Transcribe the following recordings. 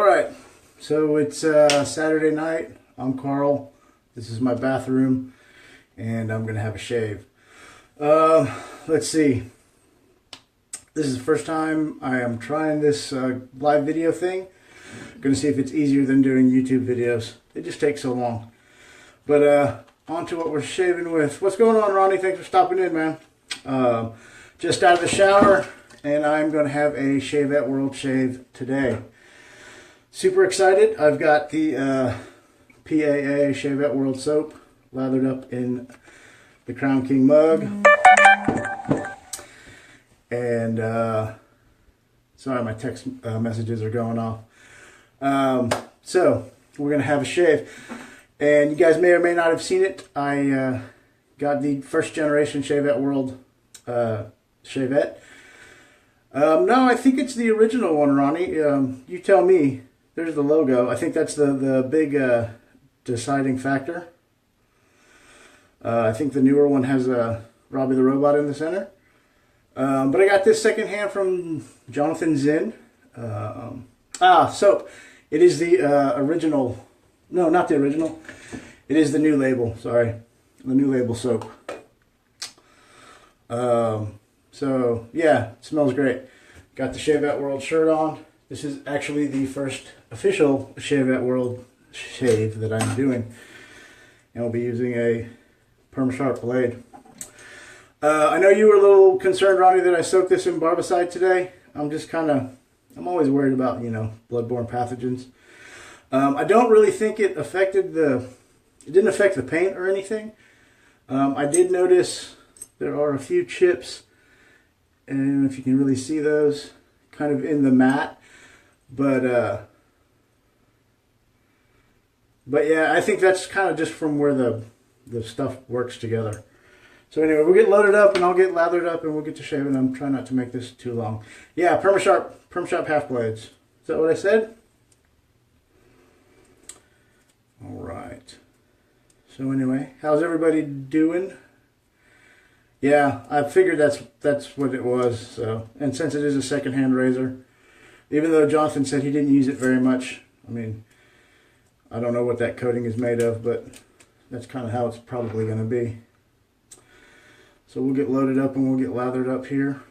All right, so it's Saturday night. I'm Carl. This is my bathroom, and I'm gonna have a shave. Let's see. This is the first time I am trying this live video thing. I'm gonna see if it's easier than doing YouTube videos. It just takes so long. But on to what we're shaving with. What's going on, Ronnie? Thanks for stopping in, man. Just out of the shower, and I'm gonna have a Shavette World shave today. Super excited. I've got the PAA Shavette World soap lathered up in the Crown King mug. And sorry, my text messages are going off. So we're going to have a shave. And you guys may or may not have seen it. I got the first generation Shavette World Shavette. No, I think it's the original one, Ronnie. You tell me. There's the logo. I think that's the big deciding factor. I think the newer one has Robbie the Robot in the center. But I got this secondhand from Jonathan Zinn. Soap. It is the original. No, not the original. It is the new label. Sorry. The new label soap. So, yeah, it smells great. Got the Shavette World shirt on. This is actually the first official Shavette World shave that I'm doing. And we'll be using a Perma-Sharp blade. I know you were a little concerned, Ronnie, that I soaked this in barbicide today. I'm always worried about, bloodborne pathogens. I don't really think it didn't affect the paint or anything. I did notice there are a few chips, and I don't know if you can really see those, kind of in the mat. But yeah, I think that's kind of just from where the stuff works together. So anyway, we'll get loaded up and I'll get lathered up and we'll get to shaving. I'm trying not to make this too long. Yeah, Perma-Sharp half blades. Is that what I said? All right. So anyway, how's everybody doing? Yeah, I figured that's what it was. So, and since it is a secondhand razor, even though Jonathan said he didn't use it very much, I mean, I don't know what that coating is made of, but that's kind of how it's probably going to be. So we'll get loaded up and we'll get lathered up here.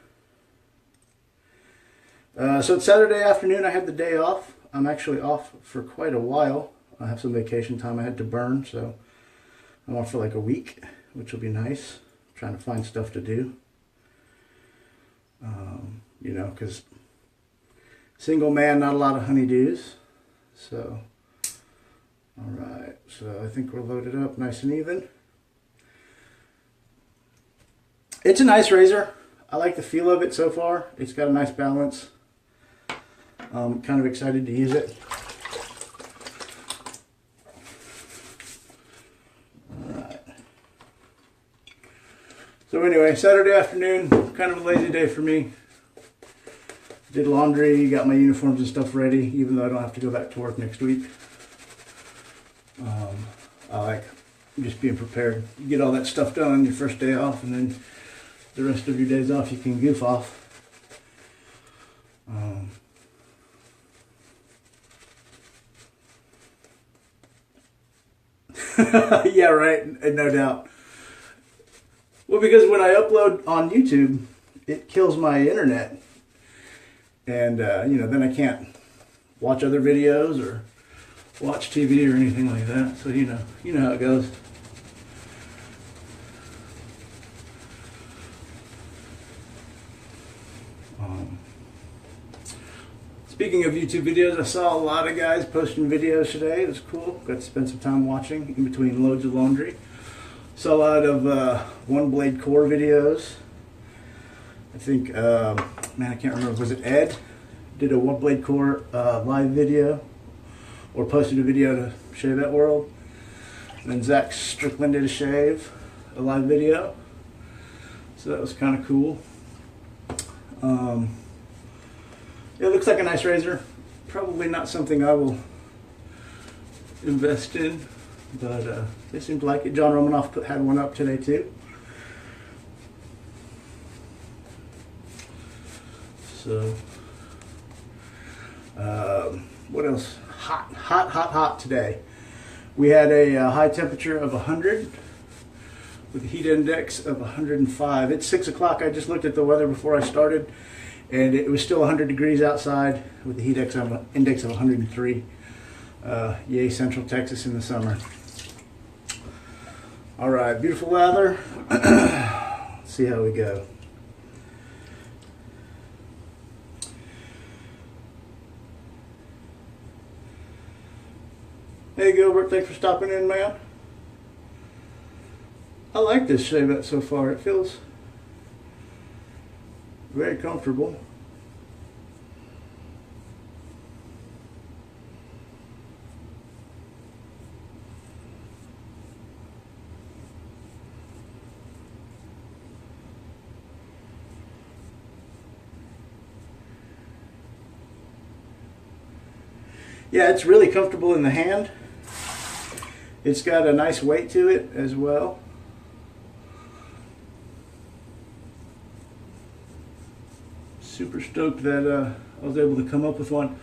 So it's Saturday afternoon. I had the day off. I'm actually off for quite a while. I have some vacation time I had to burn, so I'm off for like a week, which will be nice. I'm trying to find stuff to do. Because single man, not a lot of honeydews. So, all right. So I think we're loaded up nice and even. It's a nice razor. I like the feel of it so far. It's got a nice balance. I'm kind of excited to use it. Alright. So anyway, Saturday afternoon, kind of a lazy day for me. Did laundry, got my uniforms and stuff ready, even though I don't have to go back to work next week. I like just being prepared. You get all that stuff done on your first day off, and then the rest of your days off you can goof off. Yeah, right, no doubt. Well, because when I upload on YouTube, it kills my internet. And, then I can't watch other videos or watch TV or anything like that. So, you know how it goes. Speaking of YouTube videos, I saw a lot of guys posting videos today. It was cool. Got to spend some time watching in between loads of laundry. Saw a lot of one blade core videos. I think, I can't remember. Was it Ed? Did a one blade core live video, or posted a video to Shavette World. And then Zach Strickland did a live video. So that was kind of cool. It looks like a nice razor. Probably not something I will invest in, but they seemed to like it. John Romanoff had one up today too. So What else? Hot, hot, hot, hot today. We had a high temperature of 100 with a heat index of 105. It's 6 o'clock. I just looked at the weather before I started, and it was still 100 degrees outside with a heat index of 103. Yay, Central Texas in the summer. All right, beautiful weather. Let's see how we go. Hey Gilbert, thanks for stopping in, man. I like this Shavette so far. It feels very comfortable. Yeah, it's really comfortable in the hand. It's got a nice weight to it as well. Super stoked that I was able to come up with one.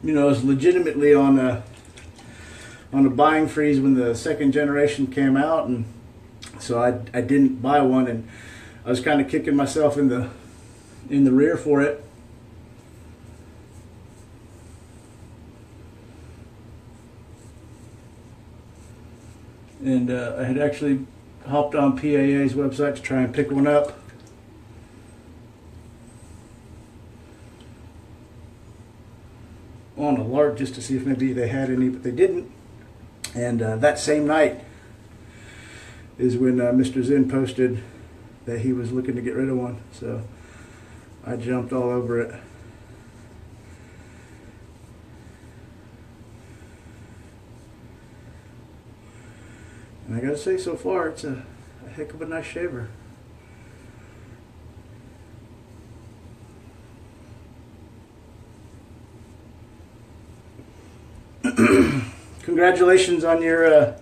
You know, I was legitimately on a buying freeze when the second generation came out, and so I didn't buy one, and I was kind of kicking myself in the rear for it. And I had actually hopped on PAA's website to try and pick one up. On a lark just to see if maybe they had any, but they didn't. And that same night is when Mr. Zen posted that he was looking to get rid of one. So I jumped all over it. And I gotta say, so far it's a heck of a nice shaver. Congratulations on your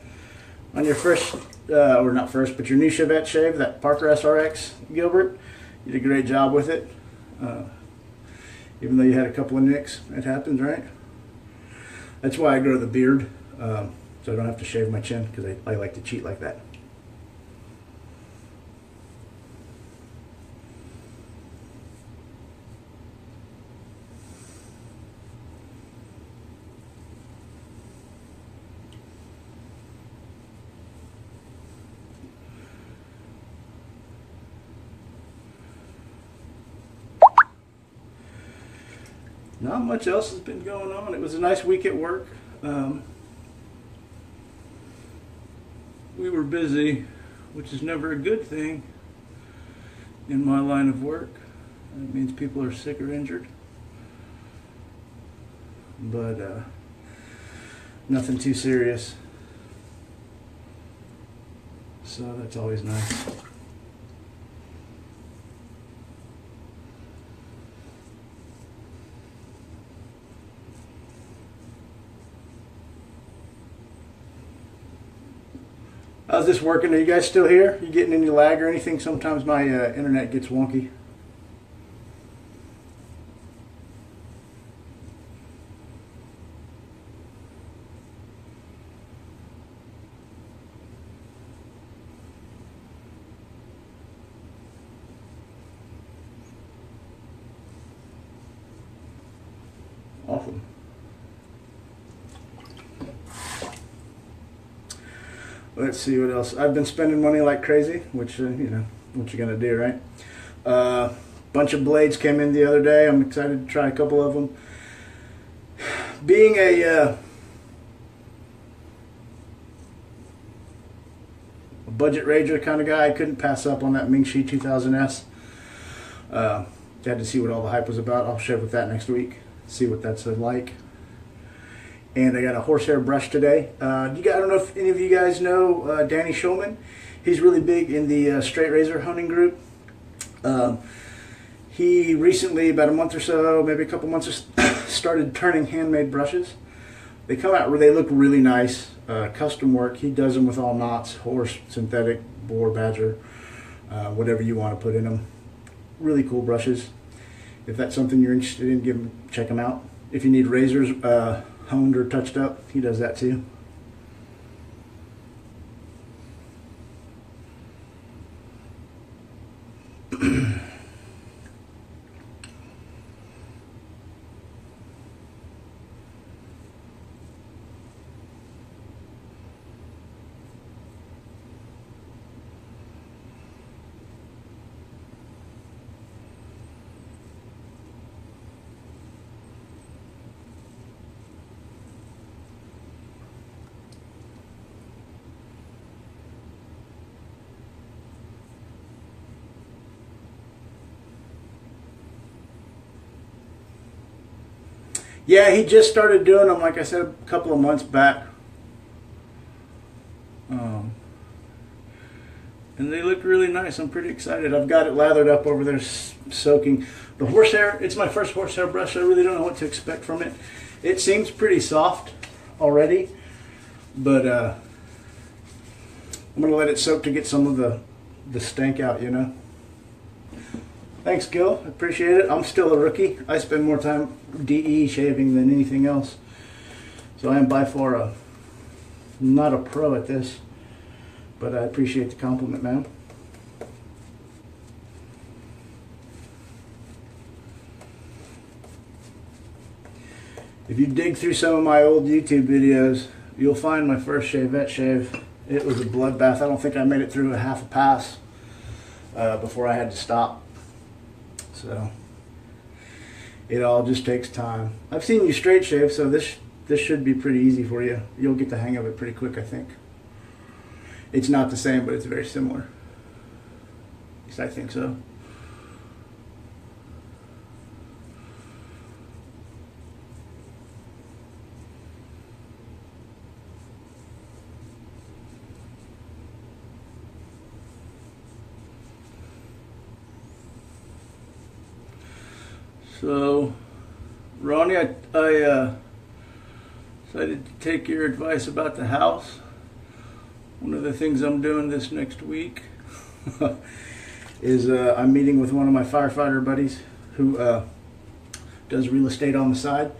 first, or not first, but your new Shavette shave, that Parker SRX, Gilbert. You did a great job with it. Even though you had a couple of nicks, it happens, right? That's why I grow the beard, so I don't have to shave my chin, because I like to cheat like that. Not much else has been going on. It was a nice week at work. We were busy, which is never a good thing in my line of work. It means people are sick or injured. But nothing too serious. So that's always nice. How's this working? Are you guys still here? You getting any lag or anything? Sometimes my internet gets wonky. Awesome. Let's see what else. I've been spending money like crazy, which, you know, what you're going to do, right? Bunch of blades came in the other day. I'm excited to try a couple of them. Being a budget rager kind of guy, I couldn't pass up on that Mingxi 2000S. Had to see what all the hype was about. I'll share with that next week, see what that's like. And I got a horsehair brush today. I don't know if any of you guys know Danny Schulman. He's really big in the straight razor hunting group. He recently, about a month or so, maybe a couple months, started turning handmade brushes. They come out, they look really nice. Custom work. He does them with all knots, horse, synthetic, boar, badger, whatever you want to put in them. Really cool brushes. If that's something you're interested in, check him out. If you need razors honed or touched up, he does that too. Yeah, he just started doing them, like I said, a couple of months back. And they look really nice. I'm pretty excited. I've got it lathered up over there, soaking. The horsehair, it's my first horsehair brush. I really don't know what to expect from it. It seems pretty soft already, but I'm going to let it soak to get some of the stank out, you know. Thanks, Gil. I appreciate it. I'm still a rookie. I spend more time DE shaving than anything else. So I am by far not a pro at this, but I appreciate the compliment, man. If you dig through some of my old YouTube videos, you'll find my first Shavette shave. It was a bloodbath. I don't think I made it through a half a pass before I had to stop. So it all just takes time. I've seen you straight shave, so this should be pretty easy for you. You'll get the hang of it pretty quick, I think. It's not the same, but it's very similar. At least I think so. So, Ronnie, I decided to take your advice about the house. One of the things I'm doing this next week is I'm meeting with one of my firefighter buddies who does real estate on the side.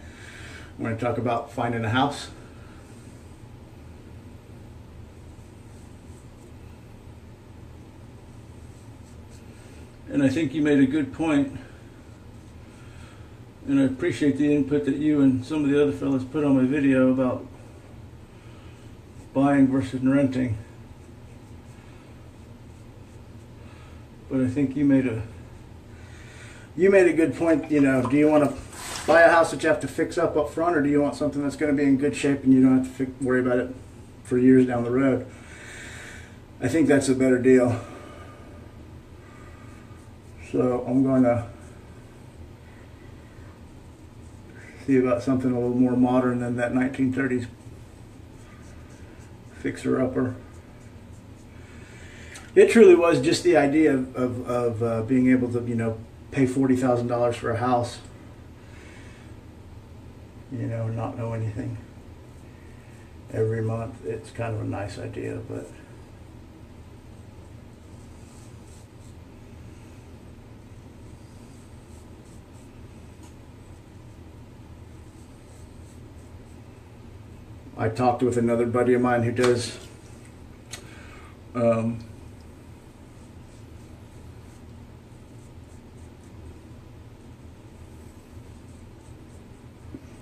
We're going to talk about finding a house. And I think you made a good point. And I appreciate the input that you and some of the other fellas put on my video about buying versus renting. But I think you made a good point. You know, do you want to buy a house that you have to fix up front, or do you want something that's going to be in good shape and you don't have to worry about it for years down the road? I think that's a better deal. So I'm going to see about something a little more modern than that 1930s fixer-upper. It truly was just the idea of being able to, you know, pay $40,000 for a house, you know, and not know anything every month. It's kind of a nice idea, but I talked with another buddy of mine who does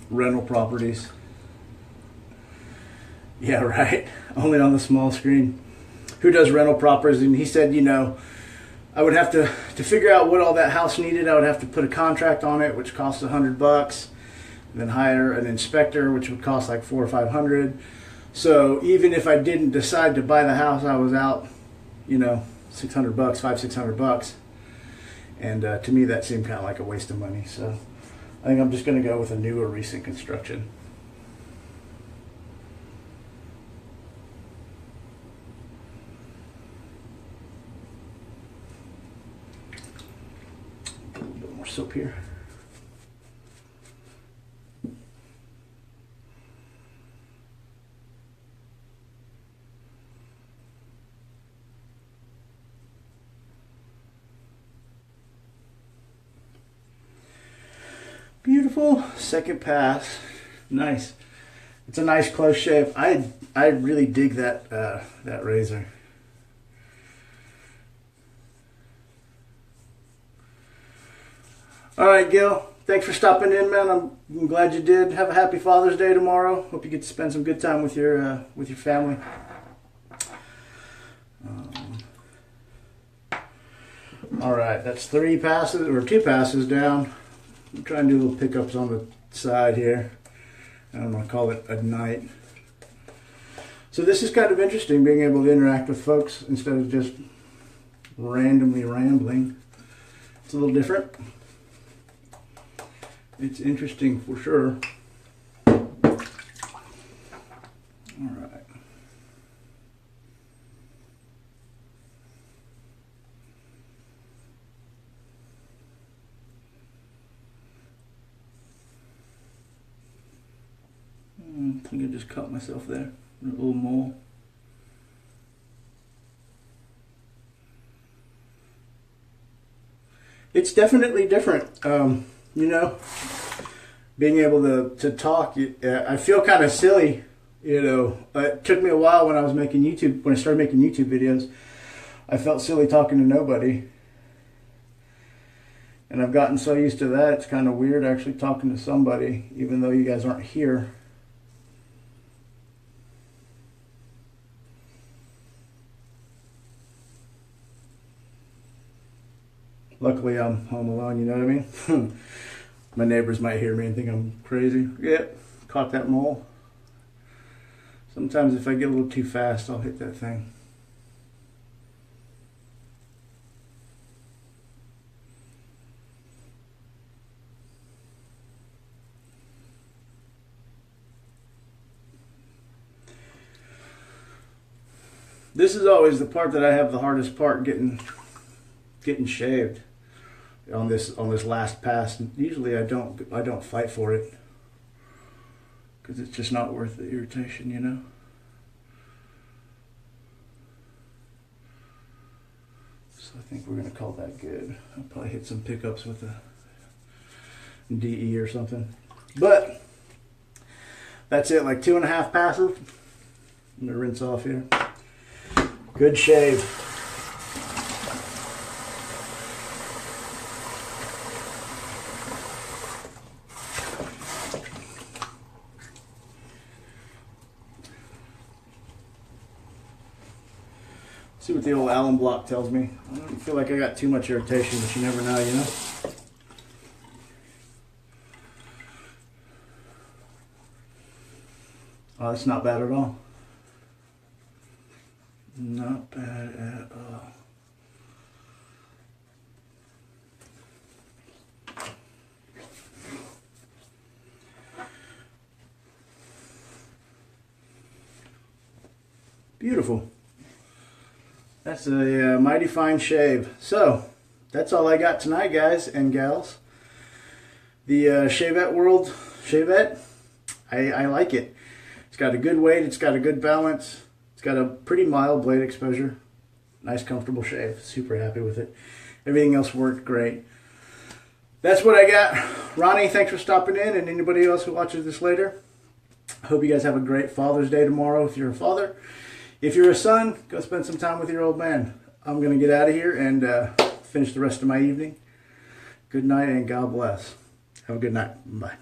rental properties. Yeah, right. Only on the small screen. Who does rental properties, and he said, you know, I would have to figure out what all that house needed. I would have to put a contract on it, which costs $100. Then hire an inspector, which would cost like $400 or $500. So even if I didn't decide to buy the house, I was out, you know, $600, $500-600. And to me, that seemed kind of like a waste of money. So I think I'm just going to go with a new or recent construction. Put a little bit more soap here. beautiful second pass. Nice. It's a nice close shave. I really dig that that razor. All right, Gil. Thanks for stopping in, man. I'm glad you did. Have a happy Father's Day tomorrow. Hope you get to spend some good time with your family. All right, that's 3 passes or 2 passes down. I'm trying to do little pickups on the side here. I'm going to call it a night. So this is kind of interesting, being able to interact with folks instead of just randomly rambling. It's a little different. It's interesting for sure. All right. I think I just caught myself there. A little mole. It's definitely different. You know, being able to talk, I feel kind of silly, you know. It took me a while when I was making YouTube, when I started making YouTube videos. I felt silly talking to nobody. And I've gotten so used to that, it's kind of weird actually talking to somebody, even though you guys aren't here. Luckily, I'm home alone, you know what I mean? My neighbors might hear me and think I'm crazy. Yep, caught that mole. Sometimes if I get a little too fast, I'll hit that thing. This is always the part that I have the hardest part getting shaved. On this last pass. Usually I don't fight for it because it's just not worth the irritation, you know. So I think we're gonna call that good. I'll probably hit some pickups with a DE or something, but that's it. Like 2.5 passes. I'm gonna rinse off here. Good shave. See what the old Allen block tells me. I don't feel like I got too much irritation, but you never know, you know? Oh, that's not bad at all. Not bad at all. Beautiful. That's a mighty fine shave. So, that's all I got tonight, guys and gals. The Shavette world, Shavette, I like it. It's got a good weight, it's got a good balance, it's got a pretty mild blade exposure. Nice, comfortable shave. Super happy with it. Everything else worked great. That's what I got. Ronnie, thanks for stopping in, and anybody else who watches this later. I hope you guys have a great Father's Day tomorrow if you're a father. If you're a son, go spend some time with your old man. I'm going to get out of here and finish the rest of my evening. Good night and God bless. Have a good night. Bye.